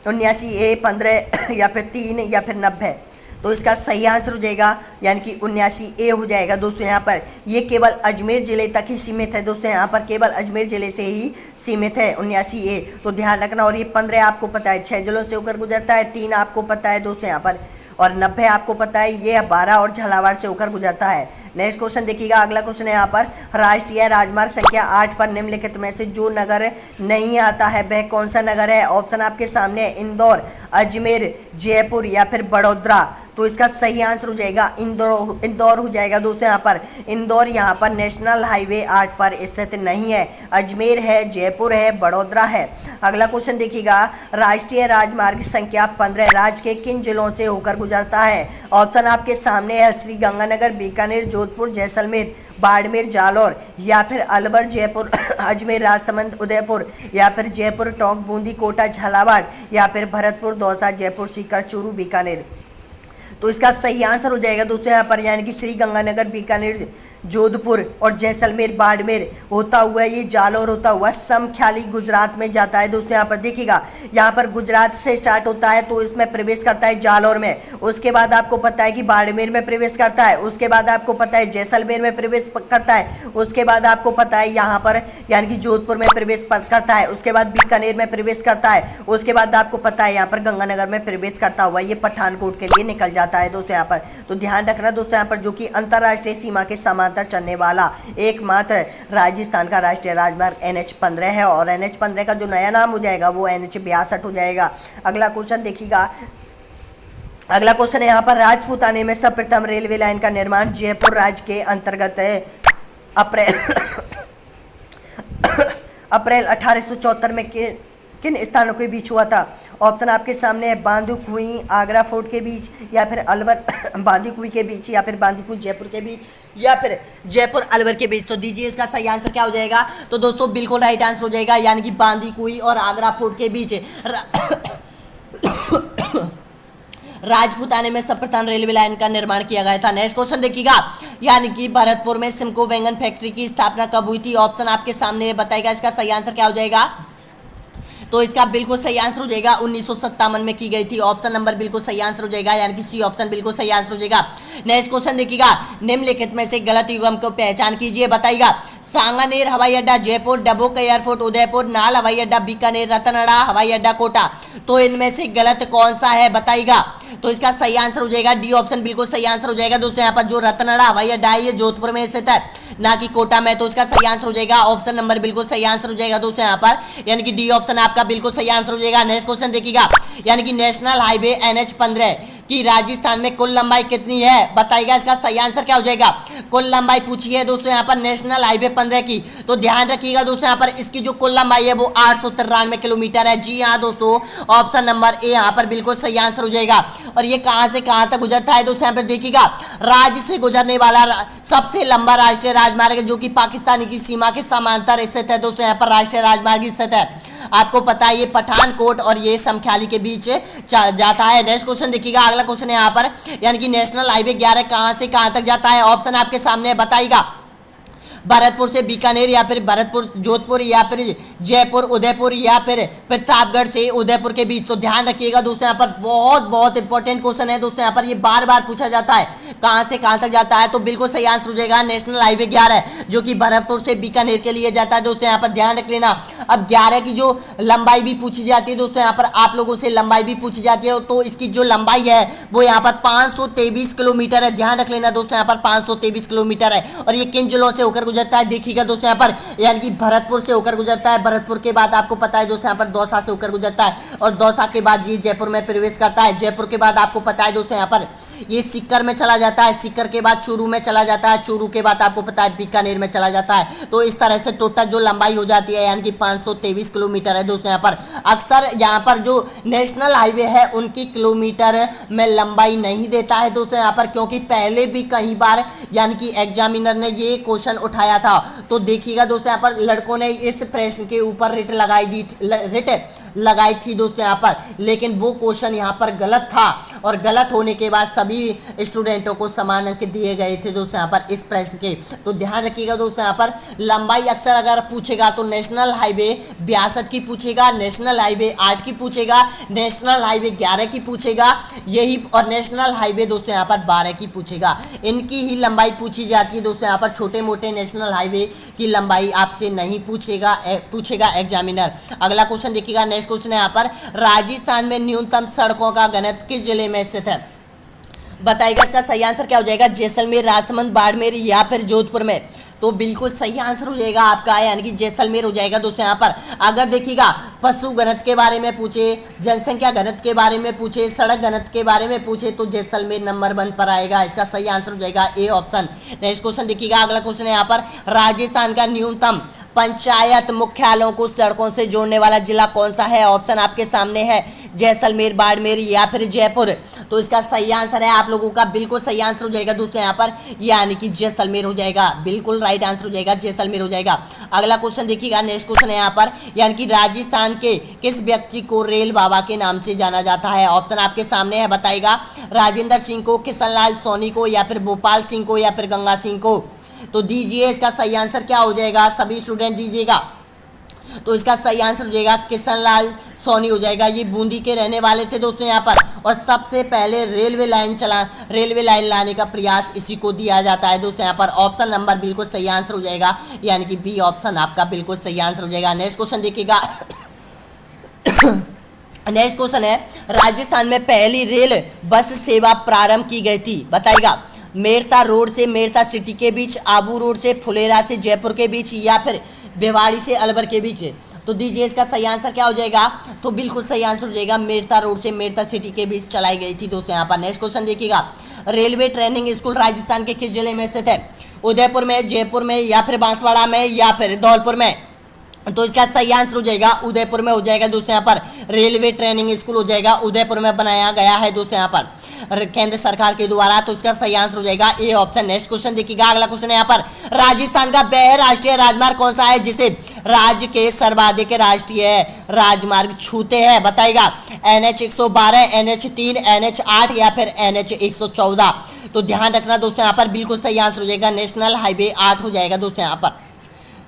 79A, 15 या फिर 3 या फिर 90। तो इसका सही आंसर हो जाएगा यानी कि 79A हो जाएगा दोस्तों यहाँ पर। ये केवल अजमेर ज़िले तक ही सीमित है दोस्तों, यहाँ पर केवल अजमेर ज़िले से ही सीमित है 79A। तो ध्यान रखना। और ये 15 आपको पता है 6 जिलों से होकर गुजरता है, 3 आपको पता है दोस्तों यहाँ पर, और 90 आपको पता है ये 12 और झालावाड़ से होकर गुजरता है। नेक्स्ट क्वेश्चन देखिएगा, अगला क्वेश्चन है यहाँ पर, राष्ट्रीय राजमार्ग संख्या 8 पर निम्नलिखित में से जो नगर नहीं आता है वह कौन सा नगर है। ऑप्शन आपके सामने है, इंदौर, अजमेर, जयपुर या फिर बड़ौदा। तो इसका सही आंसर हो जाएगा इंदौर हो जाएगा दोस्तों यहाँ पर। इंदौर यहाँ पर नेशनल हाईवे 8 पर स्थित नहीं है। अजमेर है, जयपुर है, बड़ौदा है। अगला क्वेश्चन देखिएगा, राष्ट्रीय राजमार्ग संख्या 15 राज्य के किन जिलों से होकर गुजरता है। ऑप्शन आपके सामने है, श्री गंगानगर, बीकानेर, जोधपुर, जैसलमेर, बाड़मेर, जालौर या फिर अलवर, जयपुर, अजमेर, राजसमंद, उदयपुर या फिर जयपुर, टोंक, बूंदी, कोटा, झालावाड़ या फिर भरतपुर, दौसा, जयपुर, सीकर, चूरू, बीकानेर। तो इसका सही आंसर हो जाएगा दोस्तों यहाँ पर, यानी कि श्री गंगानगर, बीकानेर, जोधपुर और जैसलमेर, बाड़मेर होता हुआ ये जालौर होता हुआ समख्याली गुजरात में जाता है दोस्तों। यहाँ पर देखिएगा, यहाँ पर गुजरात से स्टार्ट होता है तो इसमें प्रवेश करता है जालौर में। उसके बाद आपको पता है कि बाड़मेर में प्रवेश करता है। उसके बाद आपको पता है जैसलमेर में प्रवेश करता है। उसके बाद आपको पता है यहाँ पर यानी कि जोधपुर में प्रवेश करता है। उसके बाद बीकानेर में प्रवेश करता है। उसके बाद आपको पता है यहाँ पर गंगानगर में प्रवेश करता हुआ ये पठानकोट के लिए निकल जाता है दोस्तों यहाँ पर। तो ध्यान रखना दोस्तों यहाँ पर, जो कि अंतर्राष्ट्रीय सीमा के समांतर चलने वाला एकमात्र राजस्थान का राष्ट्रीय राजमार्ग NH15 है। और NH15 का जो नया नाम हो जाएगा वो NH62 हो जाएगा। अगला क्वेश्चन देखिएगा, अगला क्वेश्चन है यहाँ पर, राजपूताने में सर्वप्रथम रेलवे लाइन का निर्माण जयपुर राज्य के अंतर्गत अप्रैल 1874 में किन स्थानों के बीच हुआ था। ऑप्शन आपके सामने है, बांदीकुई आगरा फोर्ट के बीच या फिर अलवर बांदीकुई के बीच या फिर बांदीकुई जयपुर के बीच या फिर जयपुर अलवर के बीच। तो दीजिए इसका सही आंसर क्या हो जाएगा। तो दोस्तों बिल्कुल राइट आंसर हो जाएगा, यानी कि बांदीकुई और आगरा फोर्ट के बीच राजपूताने में सर्वप्रथम रेलवे लाइन का निर्माण किया गया था। नेक्स्ट क्वेश्चन देखिएगा, यानी कि भरतपुर में सिमको वैगन फैक्ट्री की स्थापना कब हुई थी। ऑप्शन आपके सामने बताएगा, इसका सही आंसर क्या हो जाएगा। तो तो इसका बिल्कुल सही आंसर हो जाएगा 1957 में की गई थी। ऑप्शन नंबर बिल्कुल सही आंसर हो जाएगा, यानी कि सी ऑप्शन बिल्कुल सही आंसर हो जाएगा। नेक्स्ट क्वेश्चन देखिएगा, निम्नलिखित में से गलत युग्म को पहचान कीजिए, बताइएगा। सांगानेर हवाई अड्डा, जयपुर, डबोक एयरपोर्ट, उदयपुर, नाल हवाई अड्डा, बीकानेर, रतनड़ा हवाई अड्डा, कोटा। तो इनमें से गलत कौन सा है, बताइएगा। तो इसका सही आंसर हो जाएगा डी ऑप्शन बिल्कुल सही आंसर हो जाएगा दोस्तों। यहाँ पर जो रतनड़ा हवाई अड्डा है ये जोधपुर में स्थित है, ना कि कोटा में। तो इसका सही आंसर हो जाएगा ऑप्शन नंबर बिल्कुल सही आंसर हो जाएगा दोस्तों यहाँ पर, यानी कि डी ऑप्शन आपका बिल्कुल सही आंसर हो जाएगा। नेक्स्ट क्वेश्चन देखिएगा, यानी कि नेशनल हाईवे NH-15 कि राजस्थान में कुल लंबाई कितनी है, बताइएगा। इसका सही आंसर क्या हो जाएगा, कुल लंबाई पूछी है दोस्तों यहाँ पर नेशनल हाईवे 15 की। तो ध्यान रखिएगा दोस्तों यहाँ पर इसकी जो कुल लंबाई है वो 893 किलोमीटर है। जी हाँ दोस्तों, ऑप्शन नंबर ए यहाँ पर बिल्कुल सही आंसर हो जाएगा। और ये कहाँ से कहाँ तक गुजरता है दोस्तों, यहाँ पर देखिएगा, राज्य से गुजरने वाला सबसे लंबा राष्ट्रीय राजमार्ग जो कि पाकिस्तानी की सीमा के समांतर स्थित है दोस्तों। यहाँ पर राष्ट्रीय राजमार्ग स्थित है, आपको पता है ये पठानकोट और ये समख्याली के बीच जाता है। नेक्स्ट क्वेश्चन देखिएगा, अगला क्वेश्चन है यहाँ पर, यानी कि नेशनल हाईवे 11 कहां से कहां तक जाता है, ऑप्शन आपके सामने है, बताइएगा। भरतपुर से बीकानेर, या फिर भरतपुर जोधपुर, या फिर जयपुर उदयपुर, या फिर प्रतापगढ़ से उदयपुर के बीच। तो ध्यान रखिएगा दोस्तों यहाँ पर बहुत इंपॉर्टेंट क्वेश्चन है दोस्तों। यहाँ पर ये बार बार पूछा जाता है कहां से कहां तक जाता है। तो बिल्कुल सही आंसर हो जाएगा नेशनल हाईवे 11 जो कि भरतपुर से बीकानेर के लिए जाता है दोस्तों। यहाँ पर ध्यान रख लेना। अब 11 की जो लंबाई भी पूछी जाती है दोस्तों, यहाँ पर आप लोगों से लंबाई भी पूछी जाती है, तो इसकी जो लंबाई है वो यहाँ पर 523 किलोमीटर है। ध्यान रख लेना दोस्तों, यहाँ पर 523 किलोमीटर है। और ये किन जिलों से होकर गुजरता है, देखिएगा दोस्तों यहाँ पर, यानी कि भरतपुर से होकर गुजरता है। भरतपुर के बाद आपको पता है दोस्तों यहाँ पर दौसा से होकर गुजरता है, और दौसा के बाद ये जयपुर में प्रवेश करता है। जयपुर के बाद आपको पता है दोस्तों यहाँ पर ये सीकर में चला जाता है, सीकर के बाद चूरू में चला जाता है, चूरू के बाद आपको पता है बीकानेर में चला जाता है। तो इस तरह से टोटल जो लंबाई हो जाती है यानी कि 523 किलोमीटर है दोस्तों। यहाँ पर अक्सर यहाँ पर जो नेशनल हाईवे है उनकी किलोमीटर में लंबाई नहीं देता है दोस्तों यहाँ पर, क्योंकि पहले भी कई बार यानी कि एग्जामिनर ने ये क्वेश्चन उठाया था। तो देखिएगा दोस्तों यहाँ पर लड़कों ने इस प्रश्न के ऊपर रिट लगाई थी दोस्तों यहाँ पर, लेकिन वो क्वेश्चन यहाँ पर गलत था, और गलत होने के बाद सभी स्टूडेंटों को समान अंक दिए गए थे दोस्तों यहाँ पर इस प्रश्न के। तो ध्यान रखिएगा दोस्तों यहाँ पर लंबाई अक्सर अगर पूछेगा तो नेशनल हाईवे 62 की पूछेगा, नेशनल हाईवे 8 की पूछेगा, नेशनल हाईवे 11 की पूछेगा, यही, और नेशनल हाईवे दोस्तों यहाँ पर 12 की पूछेगा। इनकी ही लंबाई पूछी जाती है दोस्तों यहाँ पर। छोटे मोटे नेशनल हाईवे की लंबाई आपसे नहीं पूछेगा एग्जामिनर। अगला क्वेश्चन देखिएगा, नेक्स्ट क्वेश्चन है यहाँ पर, राजस्थान में न्यूनतम सड़कों का घनत्व किस जिले में स्थित है, बताइएगा। इसका सही आंसर क्या हो जाएगा, जैसलमेर, राजसमंद, बाड़मेर, या फिर जोधपुर में। तो बिल्कुल सही आंसर हो जाएगा आपका, यानी कि जैसलमेर हो जाएगा दोस्तों यहाँ पर। अगर देखिएगा पशु घनत्व के बारे में पूछे, जनसंख्या घनत्व के बारे में पूछे, सड़क घनत्व के बारे में पूछे, तो जैसलमेर नंबर 1 पर आएगा। इसका सही आंसर हो जाएगा ए ऑप्शन। नेक्स्ट क्वेश्चन देखिएगा, अगला क्वेश्चन है यहाँ पर, राजस्थान का न्यूनतम पंचायत मुख्यालयों को सड़कों से जोड़ने वाला जिला कौन सा है, ऑप्शन आपके सामने है, जैसलमेर, बाड़मेर, या फिर जयपुर। तो इसका सही आंसर है आप लोगों का बिल्कुल सही आंसर हो जाएगा दोस्तों यहाँ पर, यानी कि जैसलमेर हो जाएगा। बिल्कुल राइट आंसर हो जाएगा, जैसलमेर हो जाएगा। अगला क्वेश्चन देखिएगा, नेक्स्ट क्वेश्चन है यहाँ पर, यानी कि राजस्थान के किस व्यक्ति को रेल बाबा के नाम से जाना जाता है, ऑप्शन आपके सामने है, बताइएगा। राजेंद्र सिंह को, किशनलाल सोनी को, या फिर भोपाल सिंह को, या फिर गंगा सिंह को। तो दीजिए इसका सही आंसर क्या हो जाएगा, सभी स्टूडेंट दीजिएगा। तो इसका सही आंसर हो जाएगा किशनलाल सोनी हो जाएगा। ये बूंदी के रहने वाले थे दोस्तों यहाँ पर, और सबसे पहले रेलवे लाइन लाने का प्रयास इसी को दिया जाता है दोस्तों यहाँ पर। ऑप्शन नंबर बिल्कुल सही आंसर हो जाएगा, यानी कि बी ऑप्शन आपका बिल्कुल सही आंसर हो जाएगा। नेक्स्ट क्वेश्चन देखिएगा, नेक्स्ट क्वेश्चन है, राजस्थान में पहली रेल बस सेवा प्रारंभ की गई थी, बताइएगा। मेरता रोड से मेरता सिटी के बीच, आबू रोड से फुलेरा से जयपुर के बीच, या फिर भिवाड़ी से अलवर के बीच। तो दीजिए इसका सही आंसर क्या हो जाएगा, तो बिल्कुल सही आंसर हो जाएगा मेरता रोड से मेरता सिटी के बीच चलाई गई थी दोस्तों यहाँ पर। नेक्स्ट क्वेश्चन देखिएगा, रेलवे ट्रेनिंग स्कूल राजस्थान के किस जिले में स्थित है, उदयपुर में, जयपुर में, या फिर बांसवाड़ा में, या फिर धौलपुर में। तो इसका सही आंसर हो जाएगा उदयपुर में हो जाएगा दोस्तों यहाँ पर। रेलवे ट्रेनिंग स्कूल हो जाएगा उदयपुर में बनाया गया है दोस्तों यहाँ पर केंद्र सरकार के द्वारा। तो इसका सही आंसर हो जाएगा ए ऑप्शन। नेक्स्ट क्वेश्चन देखिएगा, अगला क्वेश्चन है यहाँ पर, राजस्थान का वह राष्ट्रीय राजमार्ग कौन सा है जिसे राज्य के सर्वाधिक राष्ट्रीय राजमार्ग छूते हैं, बताइएगा। NH 112, NH 3, NH 8, या फिर NH 114। तो ध्यान रखना दोस्तों यहाँ पर बिल्कुल सही आंसर हो जाएगा नेशनल हाईवे 8 हो जाएगा दोस्तों यहाँ पर।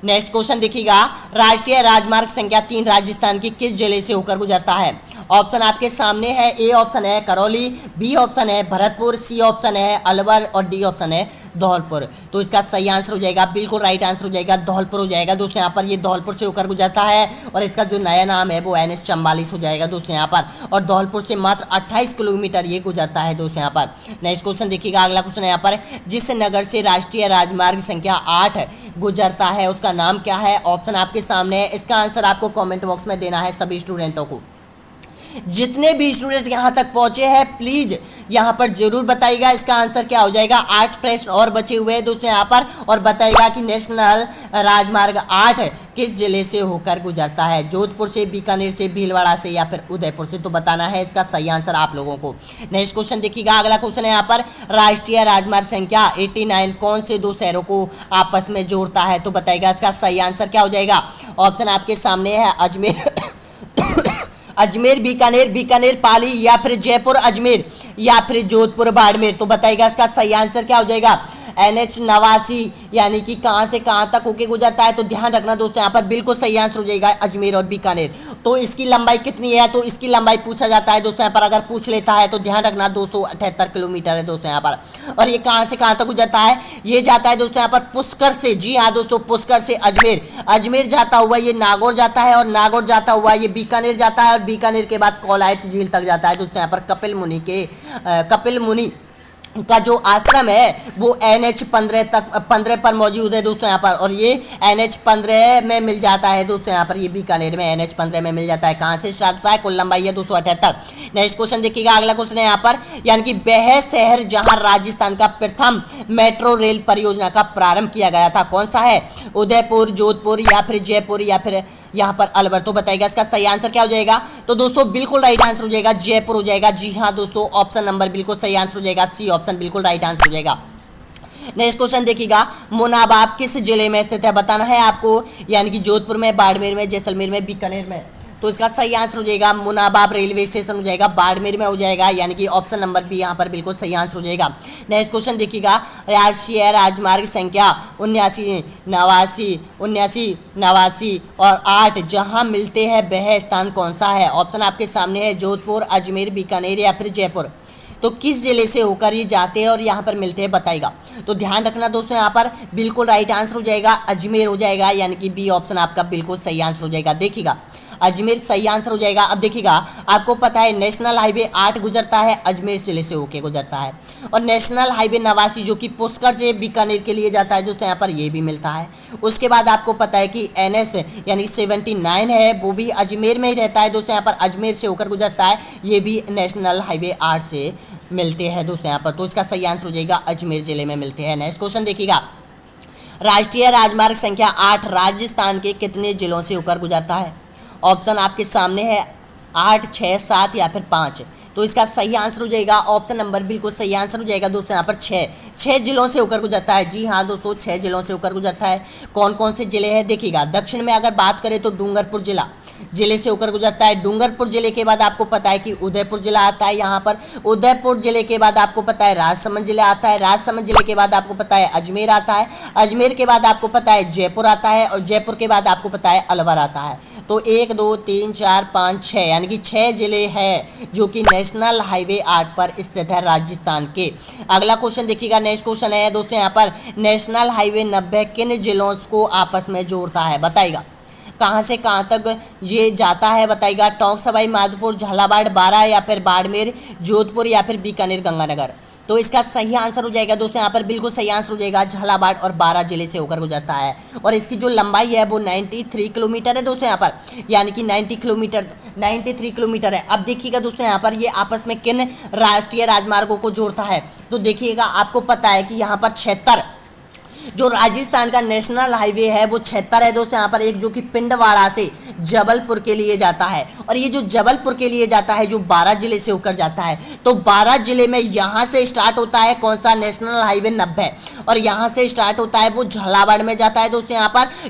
नेक्स्ट क्वेश्चन देखिएगा, राष्ट्रीय राजमार्ग संख्या 3 राजस्थान के किस जिले से होकर गुजरता है? ऑप्शन आपके सामने है। ए ऑप्शन है करौली, बी ऑप्शन है भरतपुर, सी ऑप्शन है अलवर और डी ऑप्शन है धौलपुर। तो इसका सही आंसर हो जाएगा, बिल्कुल राइट आंसर हो जाएगा धौलपुर हो जाएगा दोस्तों। यहाँ पर ये धौलपुर से होकर गुजरता है और इसका जो नया नाम है वो NH 44 हो जाएगा दोस्तों यहाँ पर। और धौलपुर से मात्र 28 किलोमीटर ये गुजरता है दोस्तों यहाँ पर। नेक्स्ट क्वेश्चन देखिएगा, अगला क्वेश्चन है यहाँ पर, जिस नगर से राष्ट्रीय राजमार्ग संख्या 8 गुजरता है उसका नाम क्या है? ऑप्शन आपके सामने है। इसका आंसर आपको कमेंट बॉक्स में देना है सभी स्टूडेंटों को। जितने भी स्टूडेंट यहाँ तक पहुंचे हैं प्लीज यहाँ पर जरूर बताइएगा इसका आंसर क्या हो जाएगा। 8 प्रश्न और बचे हुए हैं दोस्तों यहाँ पर, और बताइएगा कि नेशनल राजमार्ग 8 किस जिले से होकर गुजरता है? जोधपुर से, बीकानेर से, भीलवाड़ा से या फिर उदयपुर से? तो बताना है इसका सही आंसर आप लोगों को। नेक्स्ट क्वेश्चन देखिएगा, अगला क्वेश्चन है यहाँ पर, राष्ट्रीय राजमार्ग संख्या 89 कौन से दो शहरों को आपस में जोड़ता है? तो बताइएगा इसका सही आंसर क्या हो जाएगा। ऑप्शन आपके सामने है, अजमेर बीकानेर, बीकानेर पाली या फिर जयपुर अजमेर या फिर जोधपुर बाड़मेर। तो बताइएगा इसका सही आंसर क्या हो जाएगा। NH 89 यानी कि कहाँ से कहाँ तक होके गुजरता है? तो ध्यान रखना दोस्तों यहाँ पर बिल्कुल सही आंसर हो जाएगा अजमेर और बीकानेर। तो इसकी लंबाई कितनी है? तो इसकी लंबाई पूछा जाता है दोस्तों यहाँ पर, अगर पूछ लेता है तो ध्यान रखना 278 किलोमीटर है दोस्तों यहाँ पर। और ये कहाँ से कहाँ तक गुजरता है? ये जाता है दोस्तों यहाँ पर पुष्कर से, जी हाँ दोस्तों, पुष्कर से अजमेर, अजमेर जाता हुआ ये नागौर जाता है और नागौर जाता हुआ ये बीकानेर जाता है और बीकानेर के बाद कौलायत झील तक जाता है दोस्तों यहाँ पर। कपिल मुनि का जो आश्रम है वो NH 15 पर मौजूद है दोस्तों यहाँ पर, और ये NH 15 में मिल जाता है दोस्तों यहाँ पर। ये बीकानेर में NH 15 में मिल जाता है। कहाँ से स्टार्ट होता है? कुल लंबाई है 278। नेक्स्ट क्वेश्चन देखिएगा, अगला क्वेश्चन है यहाँ पर, यानी कि वह शहर जहाँ राजस्थान का प्रथम मेट्रो रेल परियोजना का प्रारंभ किया गया था कौन सा है? उदयपुर, जोधपुर या फिर जयपुर या फिर यहाँ पर अलवर? तो बताइएगा इसका सही आंसर क्या हो जाएगा। तो दोस्तों बिल्कुल राइट आंसर हो जाएगा जयपुर हो जाएगा। जी हाँ दोस्तों, ऑप्शन नंबर बिल्कुल सही आंसर हो जाएगा, सी ऑप्शन बिल्कुल राइट आंसर हो जाएगा। नेक्स्ट क्वेश्चन देखिएगा, मुनाबाब किस जिले में स्थित है? बताना है आपको, यानी कि जोधपुर में, बाड़मेर में, जैसलमेर में, बीकानेर में। तो इसका सही आंसर हो जाएगा मुनाबाब रेलवे स्टेशन हो जाएगा, बाड़मेर में हो जाएगा, यानी कि ऑप्शन नंबर बी यहाँ पर बिल्कुल सही आंसर हो जाएगा। नेक्स्ट क्वेश्चन देखिएगा, राष्ट्रीय राजमार्ग संख्या 79 और 8 जहां मिलते हैं वह स्थान कौन सा है? ऑप्शन आपके सामने है, जोधपुर, अजमेर, बीकानेर या फिर जयपुर। तो किस जिले से होकर ये जाते हैं और यहाँ पर मिलते हैं बताइएगा। तो ध्यान रखना दोस्तों यहाँ पर बिल्कुल राइट आंसर हो जाएगा अजमेर हो जाएगा, यानी कि बी ऑप्शन आपका बिल्कुल सही आंसर हो जाएगा। देखिएगा अजमेर सही आंसर हो जाएगा। अब देखिएगा, आपको पता है नेशनल हाईवे 8 गुजरता है, अजमेर जिले से होके गुजरता है, और नेशनल हाईवे 89 जो कि पुष्कर से बीकानेर के लिए जाता है दोस्तों यहाँ पर, ये भी मिलता है। उसके बाद आपको पता है कि NS यानी 79 है, वो भी अजमेर में ही रहता है दोस्तों यहाँ पर, अजमेर से होकर गुजरता है, ये भी नेशनल हाईवे 8 से मिलते हैं दोस्तों यहाँ पर। तो इसका सही आंसर हो जाएगा अजमेर जिले में मिलते हैं। नेक्स्ट क्वेश्चन देखिएगा, राष्ट्रीय राजमार्ग संख्या 8 राजस्थान के कितने जिलों से होकर गुजरता है? ऑप्शन आपके सामने है, 8, 6, 7 या फिर 5। तो इसका सही आंसर हो जाएगा ऑप्शन नंबर बिल्कुल सही आंसर हो जाएगा दोस्तों यहाँ पर 6 जिलों से होकर गुजरता है। जी हाँ दोस्तों, 6 जिलों से होकर गुजरता है। कौन कौन से जिले हैं देखिएगा, दक्षिण में अगर बात करें तो डूंगरपुर जिले से होकर गुजरता है। डूंगरपुर जिले के बाद आपको पता है कि उदयपुर जिला आता है यहाँ पर। उदयपुर जिले के बाद आपको पता है राजसमंद जिला आता है। राजसमंद जिले के बाद आपको पता है अजमेर आता है। अजमेर के बाद आपको पता है जयपुर आता है, और जयपुर के बाद आपको पता है अलवर आता है। तो 1, 2, 3, 4, 5, 6 यानी कि 6 जिले हैं जो कि नेशनल हाईवे 8 पर स्थित है राजस्थान के। अगला क्वेश्चन देखिएगा, नेक्स्ट क्वेश्चन है दोस्तों यहाँ पर, नेशनल हाईवे 90 किन जिलों को आपस में जोड़ता है? बताइएगा कहाँ से कहाँ तक ये जाता है बताइएगा। टोंक, सवाई माधोपुर, झालावाड़, बारां या फिर बाड़मेर, जोधपुर या फिर बीकानेर, गंगानगर। तो इसका सही आंसर हो जाएगा दोस्तों यहाँ पर बिल्कुल सही आंसर हो जाएगा, झालावाड़ और बारां जिले से होकर गुजरता है। और इसकी जो लंबाई है वो 93 किलोमीटर है दोस्तों यहाँ पर, यानी कि 93 किलोमीटर है। अब देखिएगा दोस्तों यहाँ पर ये आपस में किन राष्ट्रीय राजमार्गों को जोड़ता है? तो देखिएगा, आपको पता है कि यहाँ पर 76 जो राजस्थान का नेशनल हाईवे है वो 76 है दोस्तों यहाँ पर, एक जो कि पिंडवाड़ा से जबलपुर के लिए जाता है, और ये जो जबलपुर के लिए जाता है जो बारां जिले से होकर जाता है। तो बारां जिले में यहाँ से स्टार्ट होता है कौन सा? नेशनल हाईवे 90, और यहाँ से स्टार्ट होता है वो झालावाड़ में जाता है दोस्तों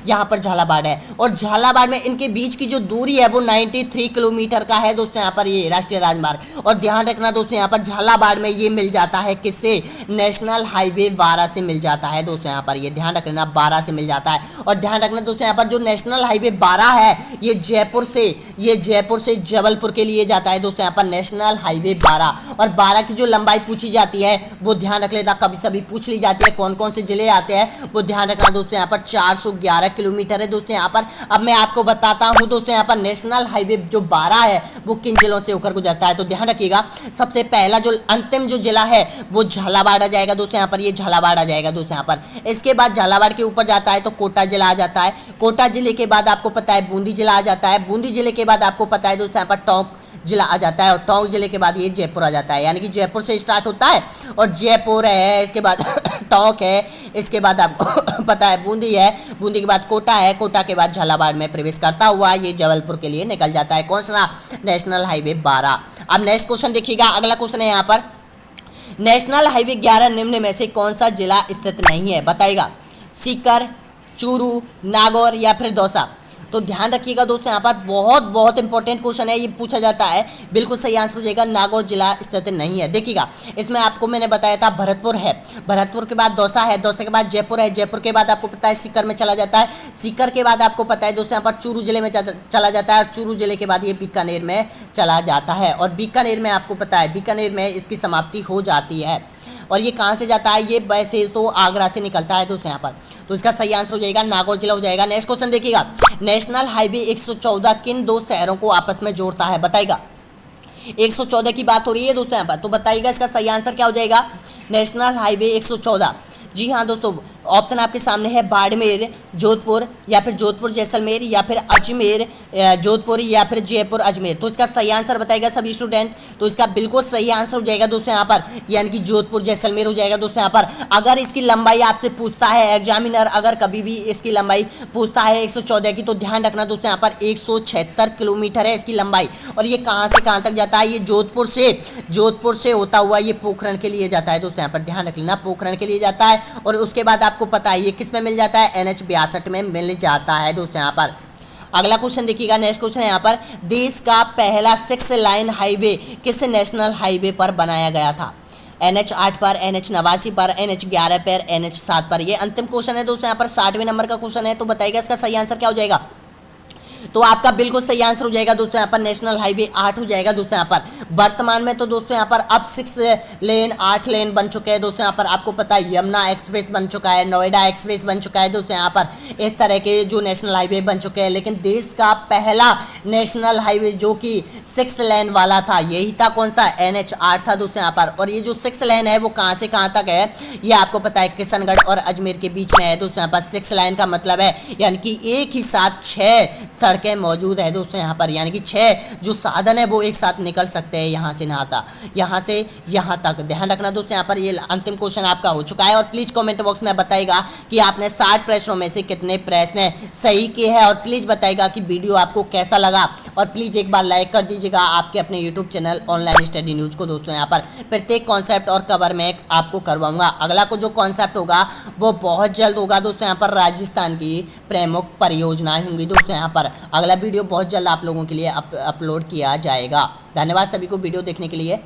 यहाँ पर झालावाड़ है, और झालावाड़ में इनके बीच की जो दूरी है वो 93 किलोमीटर का है दोस्तों यहाँ पर ये राष्ट्रीय राजमार्ग। और ध्यान रखना दोस्तों यहाँ पर झालावाड़ में ये मिल जाता है किससे? नेशनल हाईवे 12 से मिल जाता है दोस्तों यहाँ पर। पर, ये ध्यान रख लेना 12 से मिल जाता है। और ध्यान रखना दोस्तों यहाँ पर जो नेशनल हाईवे 12 है ये जयपुर से जबलपुर के लिए जाता है दोस्तों यहाँ पर नेशनल हाईवे 12। और 12 की जो लंबाई पूछी जाती है वो ध्यान रख लेना, कभी सभी पूछ ली जाती है कौन कौन से जिले आते हैं, वो ध्यान रखना दोस्तों यहाँ पर 411 किलोमीटर है दोस्तों यहाँ पर। अब मैं आपको बताता हूँ दोस्तों यहाँ पर नेशनल हाईवे जो 12 है वो किन जिलों से होकर गुजरता है, तो ध्यान रखिएगा। सबसे पहला जो अंतिम जो जिला है वो झालावाड़ आ जाएगा दोस्तों यहाँ पर, ये झालावाड़ आ जाएगा दोस्तों यहाँ पर। इसके बाद झालावाड़ के ऊपर जाता है तो कोटा जिला आ जाता है, कोटा जिले के बाद आपको पता है बूंदी जिला आ जाता है, बूंदी जिले के बाद आपको पता है दोस्तों यहाँ पर टोंक जिला आ जाता है, और टोंक जिले के बाद ये जयपुर आ जाता है। यानी कि जयपुर से स्टार्ट होता है और जयपुर है, इसके बाद टोंक है, इसके बाद आपको पता है बूंदी है, बूंदी के बाद कोटा है, कोटा के बाद झालावाड़ में प्रवेश करता हुआ ये जबलपुर के लिए निकल जाता है। कौन सा? National highway 12। अब नेक्स्ट क्वेश्चन देखिएगा, अगला क्वेश्चन है यहाँ पर, नेशनल हाईवे 11 निम्न में से कौन सा जिला स्थित नहीं है, बताइएगा। सीकर, चूरू, नागौर या फिर दौसा। तो ध्यान रखिएगा दोस्तों यहाँ पर बहुत इंपॉर्टेंट क्वेश्चन है, ये पूछा जाता है। बिल्कुल सही आंसर हो जाएगा नागौर जिला स्थित नहीं है। देखिएगा इसमें आपको मैंने बताया था भरतपुर है, भरतपुर के बाद दौसा है, दौसा के बाद जयपुर है, जयपुर के बाद आपको पता है सीकर में चला जाता है, सीकर के बाद आपको पता है दोस्तों यहाँ पर चूरू जिले में चला जाता है, और चूरू जिले के बाद ये बीकानेर में चला जाता है, और बीकानेर में आपको पता है बीकानेर में इसकी समाप्ति हो जाती है। और ये कहाँ से जाता है? ये वैसे तो आगरा से निकलता है दोस्तों यहाँ पर, तो इसका सही आंसर हो जाएगा नागौर जिला हो जाएगा। नेक्स्ट क्वेश्चन देखिएगा, नेशनल हाईवे 114 किन दो शहरों को आपस में जोड़ता है, बताइएगा। 114 की बात हो रही है दोस्तों यहाँ पर, तो बताइएगा इसका सही आंसर क्या हो जाएगा। नेशनल हाईवे 114, जी हाँ दोस्तों, ऑप्शन आपके सामने है बाड़मेर, जोधपुर या फिर जोधपुर जैसलमेर या फिर अजमेर जोधपुर या फिर जयपुर अजमेर। तो इसका सही आंसर बताएगा सभी स्टूडेंट। तो इसका बिल्कुल सही आंसर हो जाएगा दोस्तों यहाँ पर, यानी कि जोधपुर जैसलमेर हो जाएगा दोस्तों यहाँ पर। अगर इसकी लंबाई आपसे पूछता है एग्जामिनर, अगर कभी भी इसकी लंबाई पूछता है 114 की, तो ध्यान रखना दोस्तों यहाँ पर 176 किलोमीटर है इसकी लंबाई। और ये कहाँ से कहाँ तक जाता है? ये जोधपुर से होता हुआ ये पोखरण के लिए जाता है दोस्तों यहाँ पर, ध्यान रख लेना पोखरण के लिए जाता है। और उसके बाद आपको पता है ये किस में मिल जाता है? NH 62 में मिल जाता है दोस्तों यहाँ पर। अगला क्वेश्चन देखिएगा, नेक्स्ट क्वेश्चन है यहाँ पर, देश का पहला 6 लाइन हाईवे किस नेशनल हाईवे पर बनाया गया था? NH 8 पर, NH 89 पर, NH 11 पर, NH 7 पर। ये अंतिम क्वेश्चन है दोस्तों यहाँ पर, 60वें नंबर का क्वेश्चन है। तो बताइएगा इसका सही आंसर क्या हो जाएगा। तो आपका बिल्कुल सही आंसर हो जाएगा दोस्तों यहाँ पर नेशनल हाईवे 8 हो जाएगा दोस्तों यहाँ पर। वर्तमान में तो दोस्तों यहाँ पर अब 6 लेन 8 लेन बन चुके हैं दोस्तों यहाँ पर। आपको पता है यमुना एक्सप्रेस बन चुका है, नोएडा एक्सप्रेस बन चुका है दोस्तों यहाँ पर। इस तरह के जो नेशनल हाईवे बन चुके हैं, लेकिन देश का पहला नेशनल हाईवे जो कि 6 लेन वाला था यही था, कौन सा? NH 8 था दोस्तों यहाँ पर। और ये जो 6 लेन है वो कहाँ से कहाँ तक है? ये आपको पता है किशनगढ़ और अजमेर के बीच में है दोस्तों यहाँ पर। 6 लाइन का मतलब है यानी कि एक ही साथ 6 सड़कें मौजूद है दोस्तों यहाँ पर, यानी कि 6 जो साधन है वो एक साथ निकल सकते हैं यहाँ से नहाता, यहाँ से यहाँ तक। ध्यान रखना दोस्तों यहाँ पर। ये अंतिम क्वेश्चन आपका हो चुका है। और प्लीज कमेंट बॉक्स में बताइएगा कि आपने 60 प्रश्नों में से कितने प्रश्न सही किए हैं, और प्लीज बताइएगा कि वीडियो आपको कैसा लगा। और प्लीज एक बार लाइक कर दीजिएगा आपके अपने YouTube channel online study news को दोस्तों यहाँ पर। प्रत्येक कॉन्सेप्ट और कवर में आपको करवाऊंगा। अगला को जो कॉन्सेप्ट होगा वो बहुत जल्द होगा दोस्तों यहाँ पर। राजस्थान की प्रमुख परियोजनाएं होंगी दोस्तों यहाँ पर। अगला वीडियो बहुत जल्द आप लोगों के लिए अपलोड किया जाएगा। धन्यवाद सभी को वीडियो देखने के लिए।